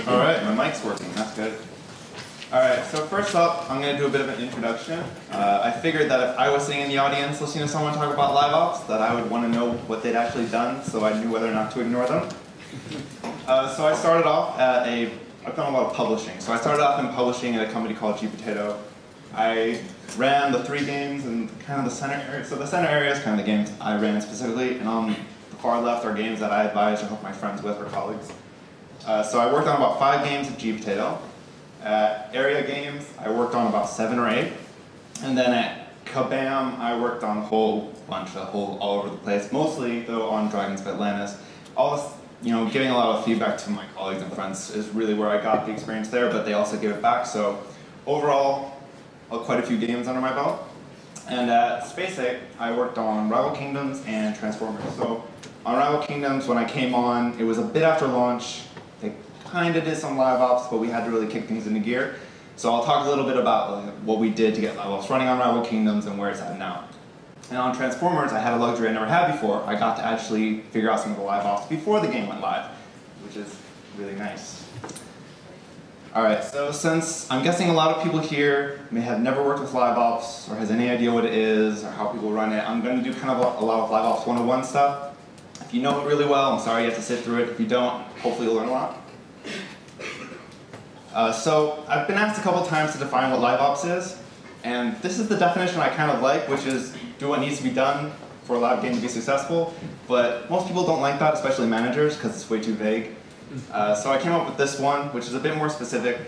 All right, my mic's working. That's good. All right, so first up, I'm going to do a bit of an introduction. I figured that if I was sitting in the audience listening to someone talk about live ops, that I would want to know what they'd actually done, so I knew whether or not to ignore them. So I started off at I've done a lot of publishing. So I started off in publishing at a company called GPotato. I ran the 3 games in kind of the center area. So the center area is kind of the games I ran specifically, and on the far left are games that I advised or helped my friends with or colleagues. So I worked on about 5 games at GPotato. At Area Games, I worked on about 7 or 8. And then at Kabam, I worked on a whole bunch, all over the place. Mostly, though, on Dragons of Atlantis. All this, giving a lot of feedback to my colleagues and friends is really where I got the experience there, but they also give it back. So overall, quite a few games under my belt. And at Space Ape, I worked on Rival Kingdoms and Transformers. So on Rival Kingdoms, when I came on, it was a bit after launch. They kind of did some live ops, but we had to really kick things into gear. So I'll talk a little bit about what we did to get live ops running on Rival Kingdoms and where it's at now. And on Transformers, I had a luxury I never had before. I got to actually figure out some of the live ops before the game went live, which is really nice. Alright, so since I'm guessing a lot of people here may have never worked with live ops or has any idea what it is or how people run it, I'm going to do kind of a lot of live ops 101 stuff. If you know it really well, I'm sorry you have to sit through it. If you don't, hopefully you'll learn a lot. So I've been asked a couple times to define what live ops is, and this is the definition I kind of like, which is do what needs to be done for a live game to be successful, but most people don't like that, especially managers, because it's way too vague. So I came up with this one, which is a bit more specific.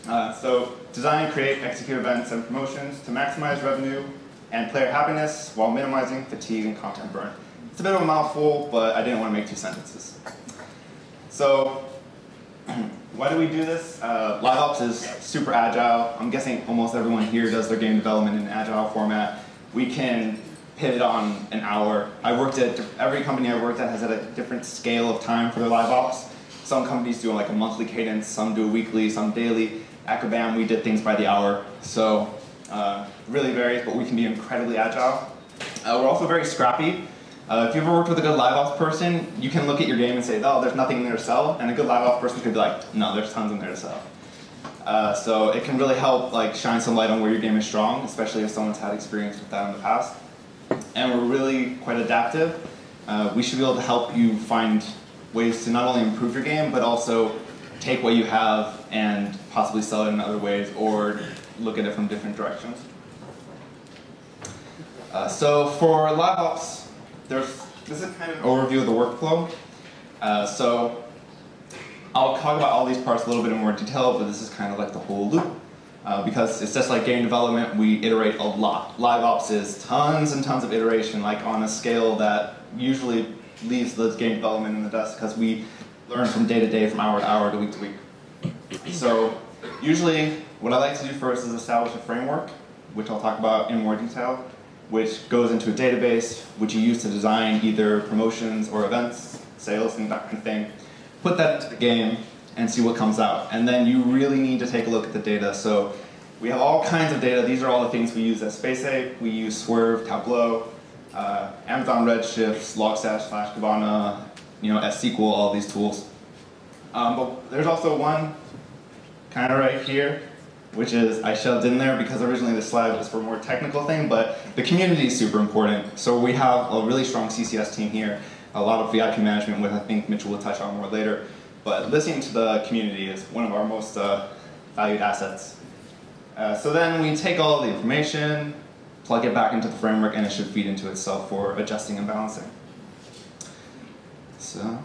So design, create, execute events and promotions to maximize revenue and player happiness while minimizing fatigue and content burn. It's a bit of a mouthful, but I didn't want to make 2 sentences. So why do we do this? Live ops is super agile. I'm guessing almost everyone here does their game development in an agile format. We can pivot on an hour. Every company I worked at has had a different scale of time for their live ops. Some companies do like a monthly cadence, some do a weekly, some daily. At Kabam, we did things by the hour. So it really varies, but we can be incredibly agile. We're also very scrappy. If you've ever worked with a good live ops person, you can look at your game and say, oh, there's nothing in there to sell. And a good live ops person could be like, no, there's tons in there to sell. So it can really help shine some light on where your game is strong, especially if someone's had experience with that in the past. And we're really quite adaptive. We should be able to help you find ways to not only improve your game, but also take what you have and possibly sell it in other ways or look at it from different directions. So for live ops, this is kind of an overview of the workflow. So I'll talk about all these parts a little bit in more detail, but this is kind of like the whole loop. Because it's just like game development, we iterate a lot. Live ops is tons and tons of iteration, on a scale that usually leaves the game development in the dust because we learn from day to day, from hour to hour, to week to week. So usually what I like to do first is establish a framework, which I'll talk about in more detail, which goes into a database, which you use to design either promotions or events, sales, and that kind of thing. Put that into the game and see what comes out. And then you really need to take a look at the data. So we have all kinds of data. These are all the things we use at Space Ape. We use Swerve, Tableau, Amazon Redshift, Logstash, Kibana, SQL, all these tools. But there's also one kind of right here, which is I shoved in there because originally the slide was for a more technical thing, but the community is super important. So we have a really strong CCS team here, a lot of VIP management, which I think Mitchell will touch on more later. But listening to the community is one of our most valued assets. So then we take all the information, plug it back into the framework, and it should feed into itself for adjusting and balancing. So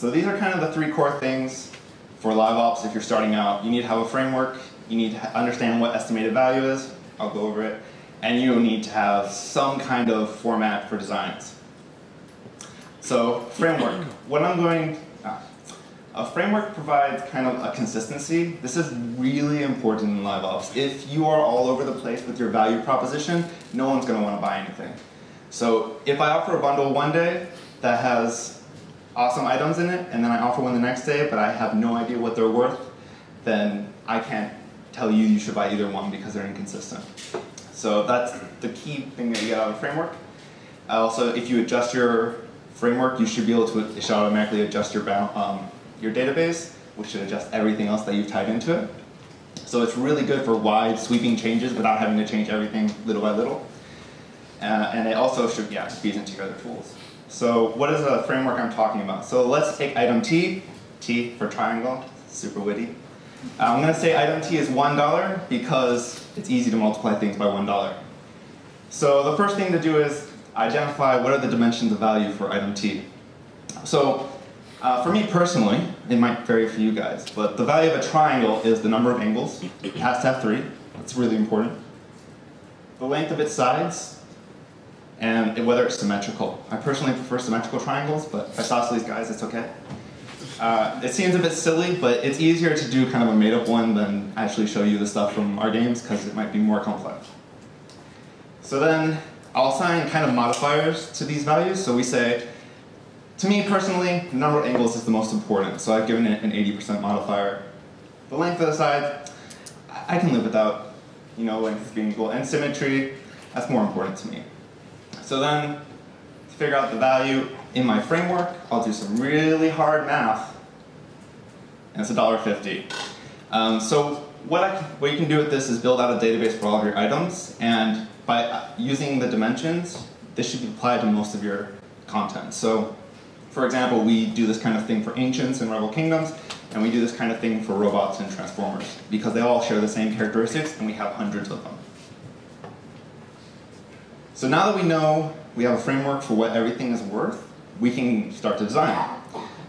these are kind of the 3 core things for live ops if you're starting out. You need to have a framework, you need to understand what estimated value is, I'll go over it, and you need to have some kind of format for designs. So framework, a framework provides kind of a consistency. This is really important in live ops. If you are all over the place with your value proposition, no one's going to want to buy anything. So if I offer a bundle one day that has awesome items in it, and then I offer one the next day, but I have no idea what they're worth, then I can't tell you you should buy either one because they're inconsistent. So that's the key thing that you get out of a framework. Also, if you adjust your framework, you should be able to, it should automatically adjust your your database, which should adjust everything else that you've tied into it. So it's really good for wide, sweeping changes without having to change everything little by little. And it also should, feed into your other tools. So what is a framework I'm talking about? So let's take item T, T for triangle, super witty. I'm going to say item T is $1 because it's easy to multiply things by $1. So the first thing to do is identify what are the dimensions of value for item T. So for me personally, it might vary for you guys, but the value of a triangle is the number of angles. It has to have 3. That's really important. The length of its sides, and whether it's symmetrical. I personally prefer symmetrical triangles, but if I sauce these guys, it's okay. It seems a bit silly, but it's easier to do kind of a made-up one than actually show you the stuff from our games, because it might be more complex. So then, I'll assign kind of modifiers to these values. So we say, to me personally, the number of angles is the most important, so I've given it an 80% modifier. The length of the side, I can live without, length being equal. And symmetry, that's more important to me. So then, to figure out the value in my framework, I'll do some really hard math, and it's $1.50. So what you can do with this is build out a database for all of your items, and by using the dimensions, this should be applied to most of your content. So, for example, we do this kind of thing for ancients and rebel kingdoms, and we do this kind of thing for robots and transformers, because they all share the same characteristics, and we have hundreds of them. So now that we know we have a framework for what everything is worth, we can start to design.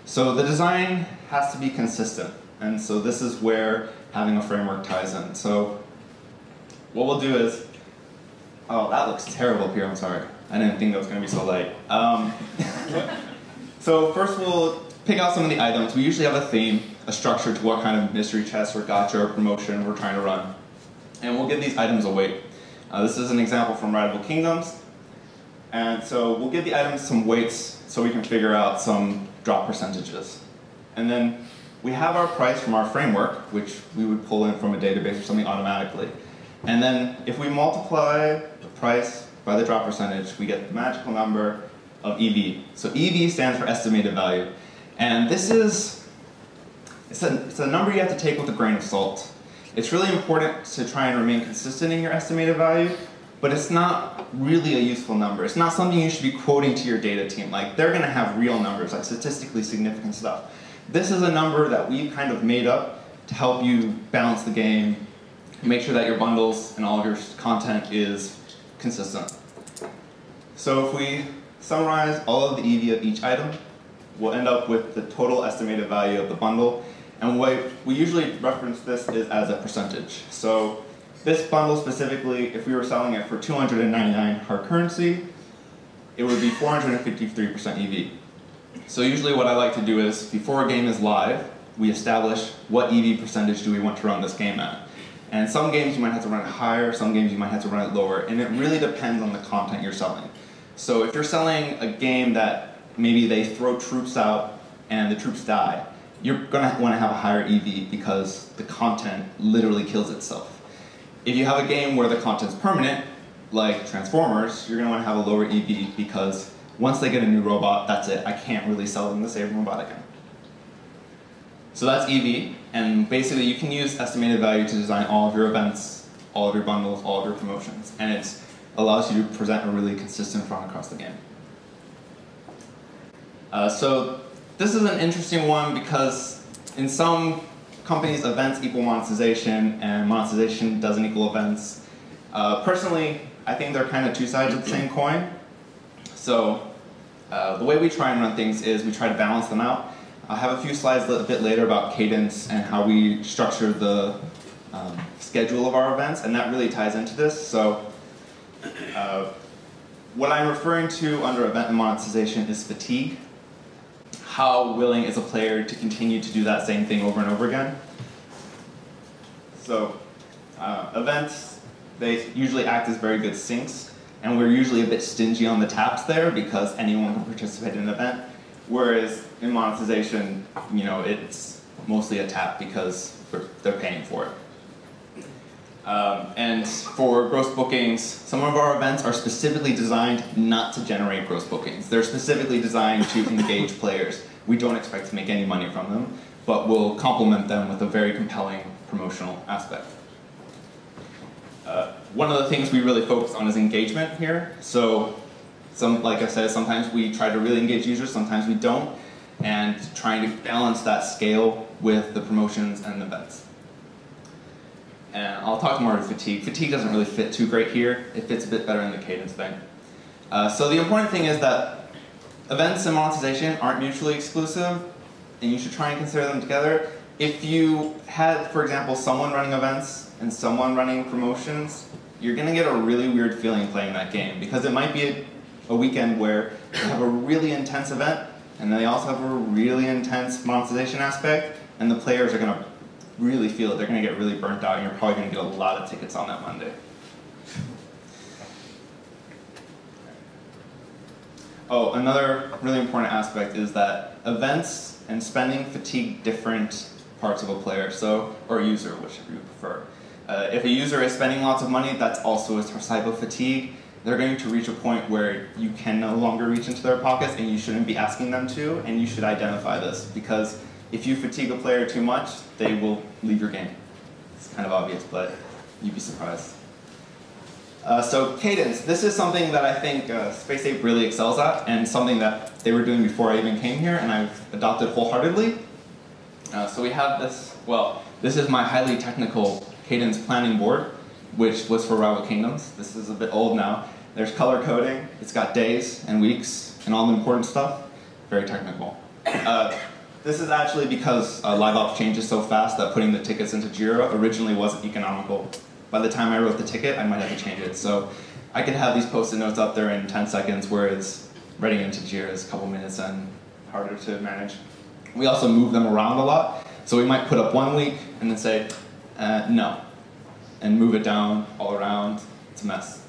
So the design has to be consistent, and so this is where having a framework ties in. So what we'll do is, oh, that looks terrible up here, I'm sorry. I didn't think that was going to be so light. So first we'll pick out some of the items. We usually have a theme, a structure to what kind of mystery chest or gacha or promotion we're trying to run. And we'll give these items a weight. This is an example from Rebel Kingdoms. And so we'll give the items some weights so we can figure out some drop percentages. And then we have our price from our framework, which we would pull in from a database or something automatically. And then if we multiply the price by the drop percentage, we get the magical number of EV. So EV stands for estimated value. And this is, it's a number you have to take with a grain of salt. It's really important to try and remain consistent in your estimated value, but it's not really a useful number. It's not something you should be quoting to your data team. Like, they're going to have real numbers, like statistically significant stuff. This is a number that we've kind of made up to help you balance the game, make sure that your bundles and all of your content is consistent. So if we summarize all of the EV of each item, we'll end up with the total estimated value of the bundle. And what we usually reference this is as a percentage. So this bundle specifically, if we were selling it for 299 hard currency, it would be 453% EV. So usually what I like to do is, before a game is live, we establish what EV percentage do we want to run this game at. And some games you might have to run it higher, some games you might have to run it lower, and it really depends on the content you're selling. So if you're selling a game that maybe they throw troops out and the troops die, you're going to want to have a higher EV because the content literally kills itself. If you have a game where the content's permanent, like Transformers, you're going to want to have a lower EV because once they get a new robot, that's it. I can't really sell them the same robot again. So that's EV, and basically you can use estimated value to design all of your events, all of your bundles, all of your promotions, and it allows you to present a really consistent front across the game. So this is an interesting one because in some companies, events equal monetization, and monetization doesn't equal events. Personally, I think they're kind of two sides of the same coin. So the way we try and run things is we try to balance them out. I'll have a few slides a bit later about cadence and how we structure the schedule of our events, and that really ties into this. So what I'm referring to under event and monetization is fatigue. How willing is a player to continue to do that same thing over and over again? So events, they usually act as very good sinks, and we're usually a bit stingy on the taps there because anyone can participate in an event. Whereas in monetization, it's mostly a tap because they're paying for it. And for gross bookings, some of our events are specifically designed not to generate gross bookings. They're specifically designed to engage players. We don't expect to make any money from them, but we'll complement them with a very compelling promotional aspect. One of the things we really focus on is engagement here. So, like I said, sometimes we try to really engage users, sometimes we don't, and trying to balance that scale with the promotions and the events. And I'll talk more about fatigue. Fatigue doesn't really fit too great here. It fits a bit better in the cadence thing. So the important thing is that events and monetization aren't mutually exclusive, and you should try and consider them together. If you had, for example, someone running events and someone running promotions, you're going to get a really weird feeling playing that game, because it might be a weekend where you have a really intense event, and they also have a really intense monetization aspect, and the players are going to really feel it. They're going to get really burnt out, and you're probably going to get a lot of tickets on that Monday. Oh, another really important aspect is that events and spending fatigue different parts of a player, or user, whichever you prefer. If a user is spending lots of money, that's also a type of fatigue. They're going to reach a point where you can no longer reach into their pockets, and you shouldn't be asking them to, and you should identify this, because if you fatigue a player too much, they will leave your game. It's kind of obvious, but you'd be surprised. So cadence, this is something that I think Space Ape really excels at, and something that they were doing before I even came here, and I've adopted wholeheartedly. So we have this, well, this is my highly technical cadence planning board, which was for Rival Kingdoms. This is a bit old now. There's color coding, it's got days and weeks, and all the important stuff. Very technical. This is actually because Live Ops changes so fast that putting the tickets into Jira originally wasn't economical. By the time I wrote the ticket, I might have to change it. So I could have these post-it notes up there in 10 seconds, whereas writing into Jira is a couple minutes and harder to manage. We also move them around a lot. So we might put up 1 week and then say, no, and move it down all around. It's a mess.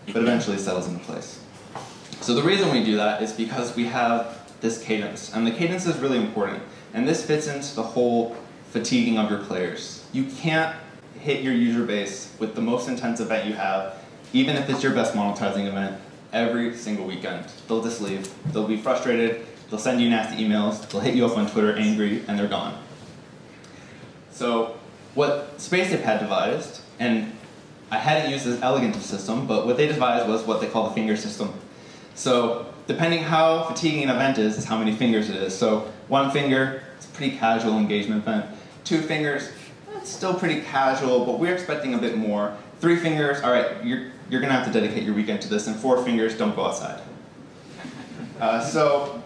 But eventually it settles into place. So the reason we do that is because we have this cadence, and the cadence is really important, and this fits into the whole fatiguing of your players. You can't hit your user base with the most intense event you have, even if it's your best monetizing event, every single weekend. They'll just leave. They'll be frustrated, they'll send you nasty emails, they'll hit you up on Twitter angry, and they're gone. So what Space Ape had devised, and I hadn't used this elegant system, but what they devised was what they call the finger system. So depending how fatiguing an event is how many fingers it is. So 1 finger, it's a pretty casual engagement event. 2 fingers, it's still pretty casual, but we're expecting a bit more. 3 fingers, all right, you're going to have to dedicate your weekend to this, and 4 fingers, don't go outside. So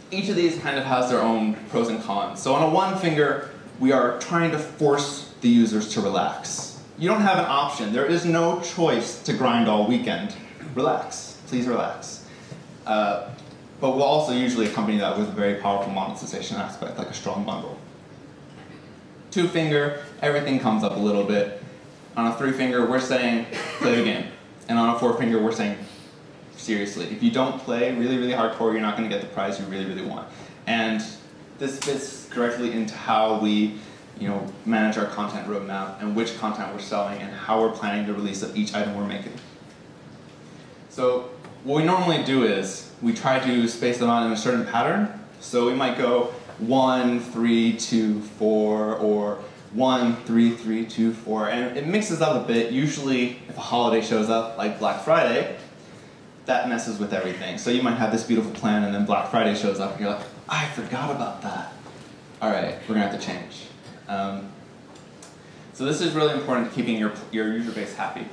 each of these kind of has their own pros and cons. So on a 1 finger, we are trying to force the users to relax. You don't have an option. There is no choice to grind all weekend. Relax. Please relax. But we'll also usually accompany that with a very powerful monetization aspect, like a strong bundle. 2 finger, everything comes up a little bit. On a 3 finger, we're saying, play the game. And on a 4 finger, we're saying, seriously, if you don't play really, really hardcore, you're not going to get the prize you really, really want. And this fits directly into how we manage our content roadmap, and which content we're selling, and how we're planning the release of each item we're making. So what we normally do is we try to space them out in a certain pattern. So we might go 1, 3, 2, 4, or 1, 3, 3, 2, 4, and it mixes up a bit. Usually, if a holiday shows up, like Black Friday, that messes with everything. So you might have this beautiful plan, and then Black Friday shows up, and you're like, I forgot about that. All right, we're gonna have to change. So this is really important to keeping your user base happy.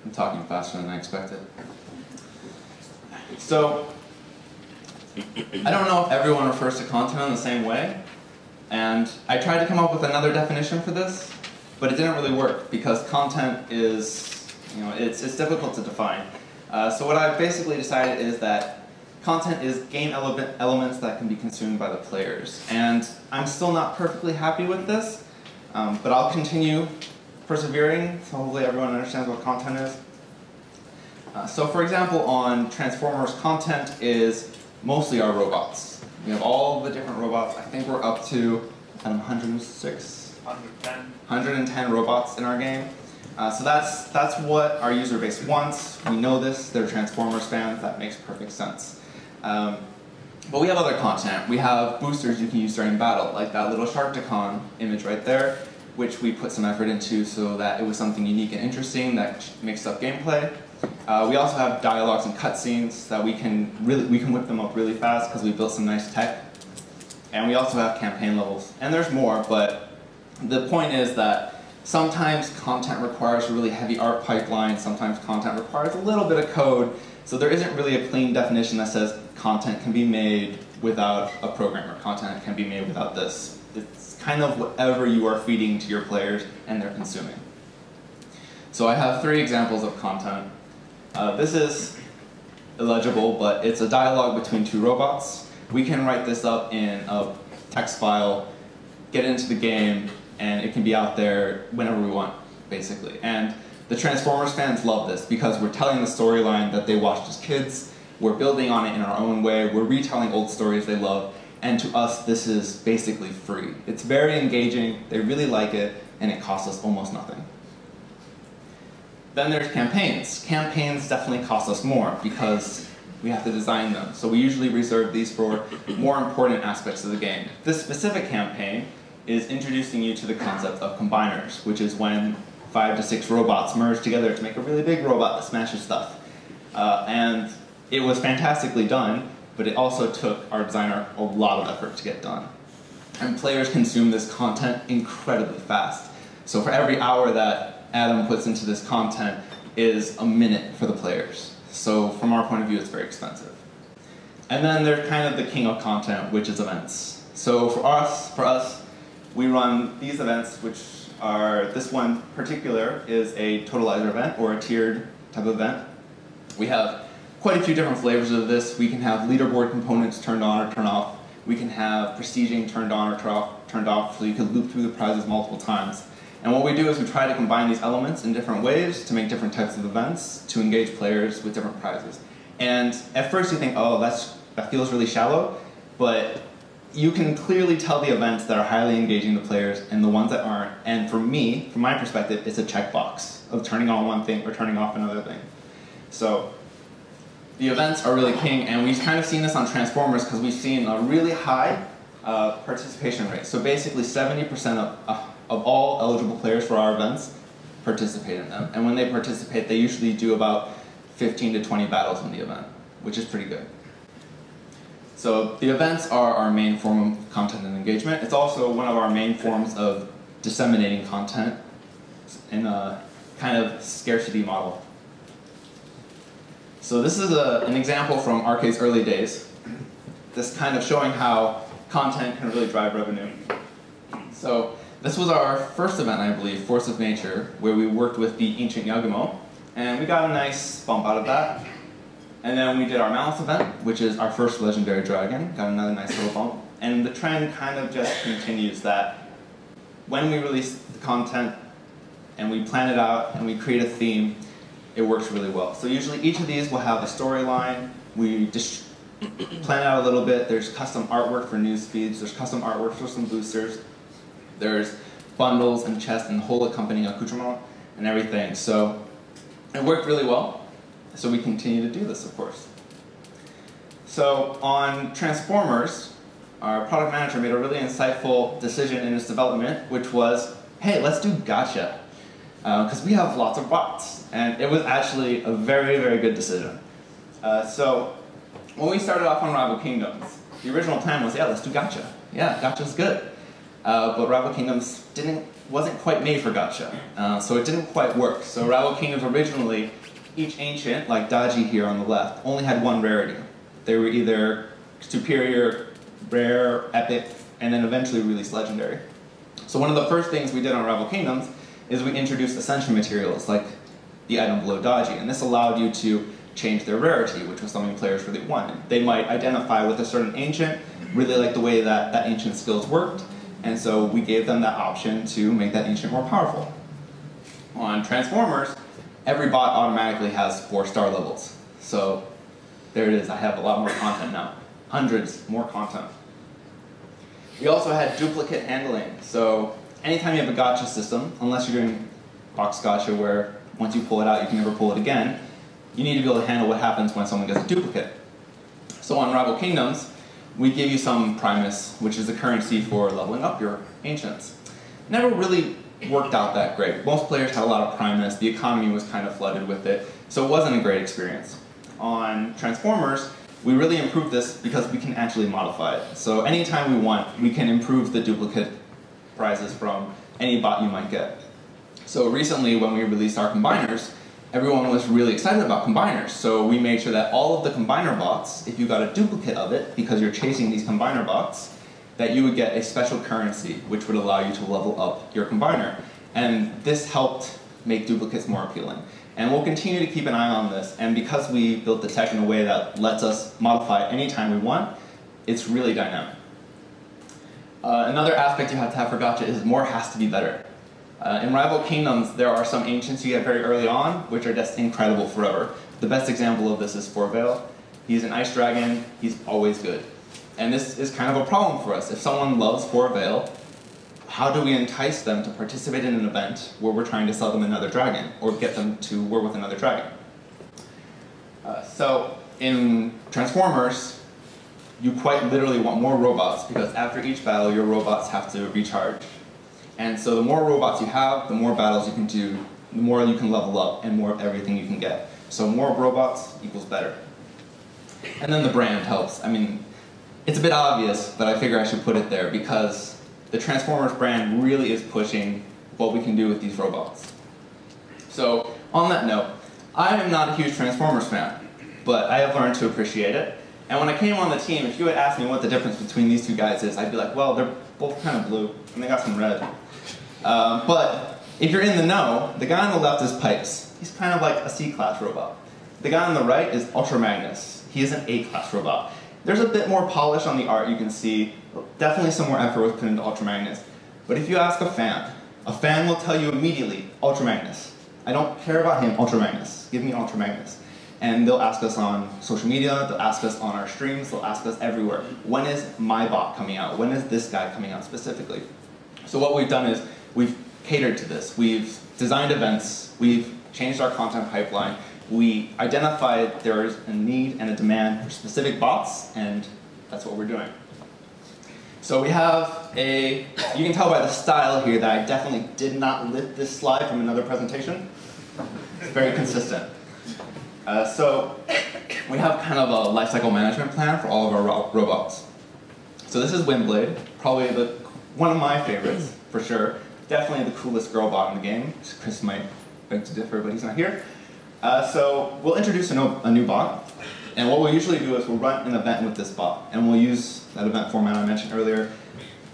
I'm talking faster than I expected. So, I don't know if everyone refers to content in the same way, and I tried to come up with another definition for this, but it didn't really work because content is, it's difficult to define. So what I've basically decided is that content is game elements that can be consumed by the players, and I'm still not perfectly happy with this, but I'll continue persevering, so hopefully everyone understands what content is. So for example, on Transformers, content is mostly our robots. We have all the different robots. I think we're up to 106? 110 robots in our game. So that's what our user base wants. We know this. They're Transformers fans. That makes perfect sense. But we have other content. We have boosters you can use during battle, like that little Sharkticon image right there, which we put some effort into so that it was something unique and interesting that mixed up gameplay. We also have dialogues and cutscenes that we can whip them up really fast because we built some nice tech. And we also have campaign levels. And there's more, but the point is that sometimes content requires a really heavy art pipeline, sometimes content requires a little bit of code, so there isn't really a clean definition that says content can be made without a programmer, content can be made without this. It's kind of whatever you are feeding to your players and they're consuming. So I have 3 examples of content. This is illegible, but it's a dialogue between 2 robots. We can write this up in a text file, get it into the game, and it can be out there whenever we want, basically. And the Transformers fans love this because we're telling the storyline that they watched as kids, we're building on it in our own way, we're retelling old stories they love, and to us this is basically free. It's very engaging, they really like it, and it costs us almost nothing. Then there's campaigns. Campaigns definitely cost us more because we have to design them. So we usually reserve these for more important aspects of the game. This specific campaign is introducing you to the concept of combiners, which is when 5 to 6 robots merge together to make a really big robot that smashes stuff. And it was fantastically done, but it also took our designer a lot of effort to get done. And players consume this content incredibly fast. So for every hour that Adam puts into this content is a minute for the players. So from our point of view, it's very expensive. And then there's kind of the king of content, which is events. So for us, we run these events, which are, this one particular is a totalizer event, or a tiered type of event. We have quite a few different flavors of this. We can have leaderboard components turned on or turned off. We can have prestiging turned on or turned off, so you can loop through the prizes multiple times. And what we do is we try to combine these elements in different ways to make different types of events to engage players with different prizes. And at first you think, oh, that feels really shallow, but you can clearly tell the events that are highly engaging the players and the ones that aren't. And for me, from my perspective, it's a checkbox of turning on one thing or turning off another thing. So the events are really king, and we've kind of seen this on Transformers because we've seen a really high participation rate. So basically 70% of all eligible players for our events participate in them. And when they participate, they usually do about 15 to 20 battles in the event, which is pretty good. So the events are our main form of content and engagement. It's also one of our main forms of disseminating content in a kind of scarcity model. So this is an example from Arcade's early days. This kind of showing how content can really drive revenue. So this was our first event, I believe, Force of Nature, where we worked with the ancient Yagumo, and we got a nice bump out of that. And then we did our Malice event, which is our first legendary dragon, got another nice little bump. And the trend kind of just continues that when we release the content and we plan it out and we create a theme, it works really well. So usually each of these will have a storyline. We just plan out a little bit. There's custom artwork for news feeds. There's custom artwork for some boosters. There's bundles and chests and the whole accompanying accoutrement and everything. So it worked really well. So we continue to do this, of course. So on Transformers, our product manager made a really insightful decision in its development, which was, hey, let's do Gacha. Because we have lots of bots. And it was actually a very, very good decision. So when we started off on Rival Kingdoms, the original plan was, yeah, let's do Gacha. Yeah, Gacha's good. But Rival Kingdoms wasn't quite made for Gacha. So it didn't quite work. So Rival Kingdoms originally, each ancient, like Daji here on the left, only had one rarity. They were either superior, rare, epic, and then eventually released legendary. So one of the first things we did on Rival Kingdoms is we introduced ascension materials, like the item below Daji, and this allowed you to change their rarity, which was something players really wanted. They might identify with a certain ancient, really like the way that that ancient skills worked, and so we gave them that option to make that ancient more powerful. On Transformers, every bot automatically has 4-star levels. So there it is, I have a lot more content now. hundreds more content. We also had duplicate handling. So anytime you have a gacha system, unless you're doing box gacha where once you pull it out you can never pull it again, you need to be able to handle what happens when someone gets a duplicate. So on Rival Kingdoms, we give you some Primus, which is the currency for leveling up your Ancients. Never really worked out that great. Most players had a lot of Primus, the economy was kind of flooded with it, so it wasn't a great experience. On Transformers, we really improved this because we can actually modify it. So anytime we want, we can improve the duplicate prizes from any bot you might get. So recently, when we released our combiners, everyone was really excited about combiners. So we made sure that all of the combiner bots, if you got a duplicate of it, because you're chasing these combiner bots, that you would get a special currency, which would allow you to level up your combiner. And this helped make duplicates more appealing. And we'll continue to keep an eye on this, and because we built the tech in a way that lets us modify anytime we want, it's really dynamic. Another aspect you have to have for gacha is more has to be better. In Rival Kingdoms, there are some Ancients you get very early on, which are just incredible forever. The best example of this is Forvale. He's an Ice Dragon, he's always good. And this is kind of a problem for us. If someone loves Forvale, how do we entice them to participate in an event where we're trying to sell them another dragon, or get them to war with another dragon? So in Transformers, you quite literally want more robots, because after each battle, your robots have to recharge. And so the more robots you have, the more battles you can do, the more you can level up, and more of everything you can get. So more robots equals better. And then the brand helps. I mean, it's a bit obvious, but I figure I should put it there, because the Transformers brand really is pushing what we can do with these robots. So, on that note, I am not a huge Transformers fan, but I have learned to appreciate it. And when I came on the team, if you had asked me what the difference between these two guys is, I'd be like, well, they're both kind of blue, and they got some red. But if you're in the know, the guy on the left is Pipes. He's kind of like a C-class robot. The guy on the right is Ultra Magnus. He is an A-class robot. There's a bit more polish on the art, you can see. Definitely some more effort was put into Ultra Magnus. But if you ask a fan will tell you immediately, Ultra Magnus. I don't care about him, Ultra Magnus. Give me Ultra Magnus. And they'll ask us on social media, they'll ask us on our streams, they'll ask us everywhere. When is my bot coming out? When is this guy coming out specifically? So what we've done is, we've catered to this. We've designed events, we've changed our content pipeline, we identified there is a need and a demand for specific bots, and that's what we're doing. So we have you can tell by the style here that I definitely did not lift this slide from another presentation. It's very consistent. So we have kind of a lifecycle management plan for all of our robots. So this is Windblade, probably one of my favorites, for sure. Definitely the coolest girl bot in the game. Chris might beg to differ, but he's not here. So we'll introduce a new bot, and what we'll usually do is we'll run an event with this bot, and we'll use that event format I mentioned earlier.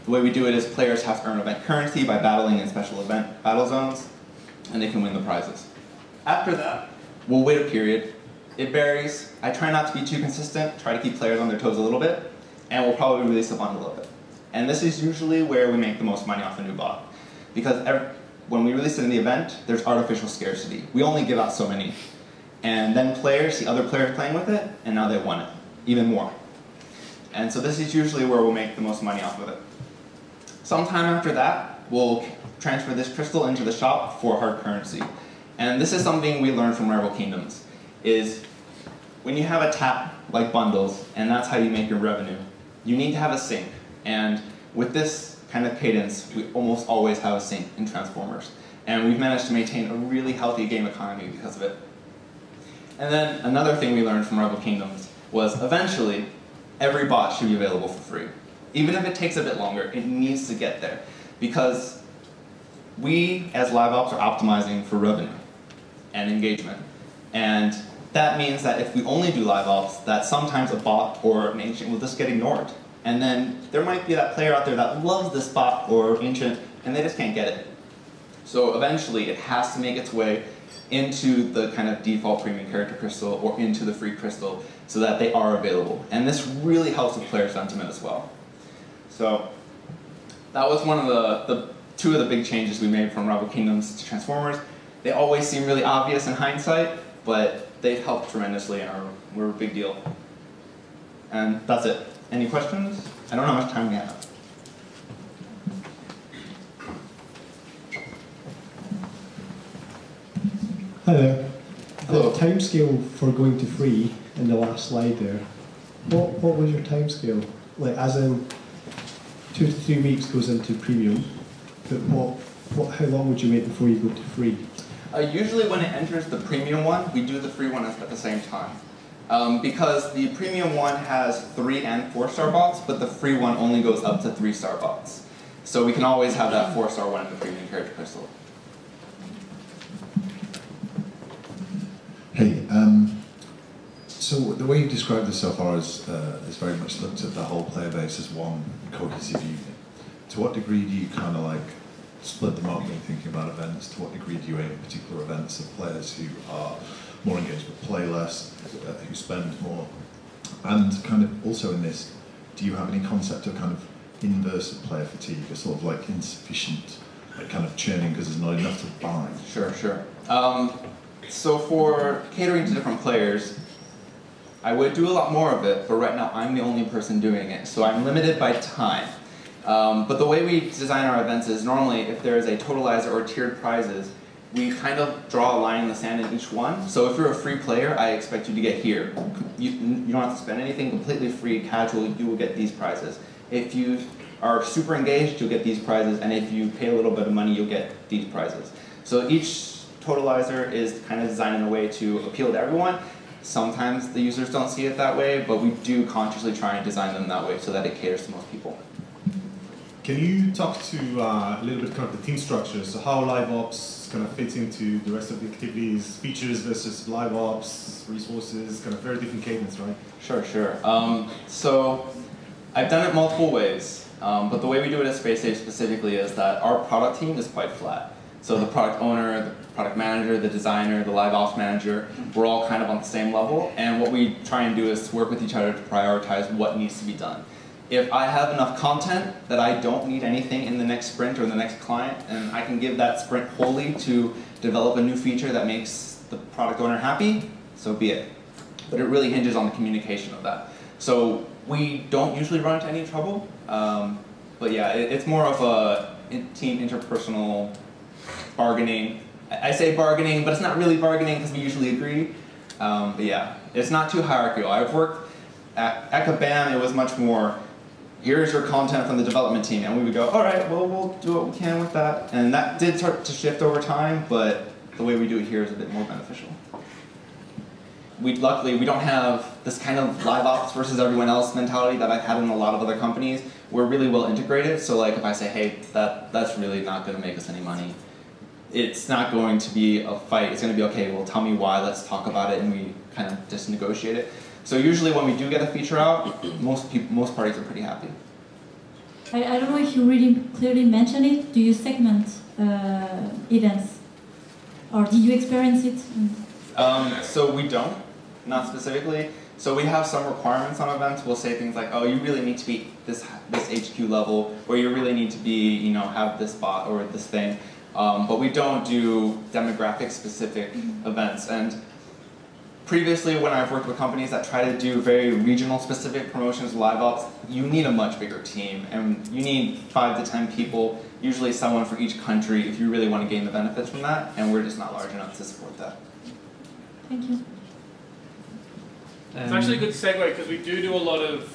The way we do it is players have to earn event currency by battling in special event battle zones, and they can win the prizes. After that, we'll wait a period. It varies. I try not to be too consistent, try to keep players on their toes a little bit, and we'll probably release a bundle of it. And this is usually where we make the most money off a new bot, because when we release it in the event, there's artificial scarcity. We only give out so many. And then players see other players playing with it, and now they want it, even more. And so this is usually where we'll make the most money off of it. Sometime after that, we'll transfer this crystal into the shop for hard currency. And this is something we learned from Rival Kingdoms, is when you have a tap like bundles, and that's how you make your revenue, you need to have a sink. And with this kind of cadence, we almost always have a sink in Transformers. And we've managed to maintain a really healthy game economy because of it. And then another thing we learned from Rival Kingdoms was eventually, every bot should be available for free. Even if it takes a bit longer, it needs to get there. Because we, as Live Ops, are optimizing for revenue and engagement. And that means that if we only do Live Ops, that sometimes a bot or an Ancient will just get ignored. And then there might be that player out there that loves this bot or Ancient, and they just can't get it. So eventually, it has to make its way into the kind of default premium character crystal or into the free crystal so that they are available. And this really helps with player sentiment as well. So that was one of two of the big changes we made from Rival Kingdoms to Transformers. They always seem really obvious in hindsight, but they've helped tremendously and we're a big deal. And that's it. Any questions? I don't know how much time we have. Hi there. Hello. The timescale for going to free in the last slide there, what was your timescale? Like, as in 2 to 3 weeks goes into premium, but how long would you wait before you go to free? Usually when it enters the premium one, we do the free one at the same time. Because the premium one has 3 and 4-star bots, but the free one only goes up to 3-star bots. So we can always have that 4-star one in the premium character crystal. Hey, so the way you've described this so far is very much looked at the whole player base as one cohesive unit. To what degree do you kind of like split them up when you're thinking about events? To what degree do you aim particular events of players who are more engaged with play less, who spend more? And kind of also in this, do you have any concept of kind of inverse of player fatigue, or sort of like insufficient, like kind of churning because there's not enough to buy? Sure. So for catering to different players, I would do a lot more of it, but right now I'm the only person doing it, so I'm limited by time. But the way we design our events is normally if there is a totalizer or tiered prizes, we kind of draw a line in the sand in each one. So if you're a free player, I expect you to get here. You don't have to spend anything, completely free, casual, you will get these prizes. If you are super engaged, you'll get these prizes, and if you pay a little bit of money, you'll get these prizes. So each totalizer is kind of designed in a way to appeal to everyone. Sometimes the users don't see it that way, but we do consciously try and design them that way so that it caters to most people. Can you talk to a little bit kind of the team structure? So how Live Ops kind of fits into the rest of the activities, features versus Live Ops, resources, kind of very different cadence, right? Sure. So I've done it multiple ways, but the way we do it at Space Age specifically is that our product team is quite flat. So the product owner, the product manager, the designer, the Live Ops manager, we're all kind of on the same level, and what we try and do is work with each other to prioritize what needs to be done. If I have enough content that I don't need anything in the next sprint or the next client, and I can give that sprint wholly to develop a new feature that makes the product owner happy, so be it. But it really hinges on the communication of that. So we don't usually run into any trouble, but yeah, it's more of a team interpersonal bargaining. I say bargaining, but it's not really bargaining because we usually agree. But yeah, it's not too hierarchical. I've worked at Ecobam, it was much more, here's your content from the development team, and we would go, all right, well, we'll do what we can with that. And that did start to shift over time, but the way we do it here is a bit more beneficial. Luckily, we don't have this kind of Live Ops versus everyone else mentality that I've had in a lot of other companies. We're really well integrated, so like if I say, hey, that's really not going to make us any money, it's not going to be a fight. It's going to be, okay, well, tell me why, let's talk about it, and we kind of just negotiate it. So usually when we do get a feature out, most parties are pretty happy. I don't know if you really clearly mentioned it. Do you segment events? Or did you experience it? So we don't, not specifically. So we have some requirements on events. We'll say things like, oh, you really need to be this HQ level, or you really need to be, have this bot or this thing. But we don't do demographic-specific events. And previously, when I've worked with companies that try to do very regional-specific promotions, Live Ops, you need a much bigger team, and you need 5 to 10 people, usually someone for each country, if you really want to gain the benefits from that. And we're just not large enough to support that. Thank you. It's actually a good segue because we do a lot of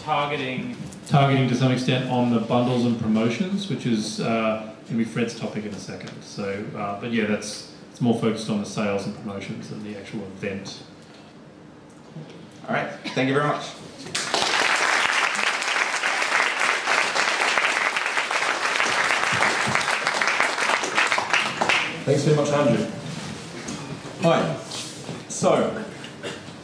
targeting to some extent on the bundles and promotions, which is going to be Fred's topic in a second. So, but yeah, it's more focused on the sales and promotions than the actual event. All right, thank you very much. Thanks very much, Andrew. Hi. So,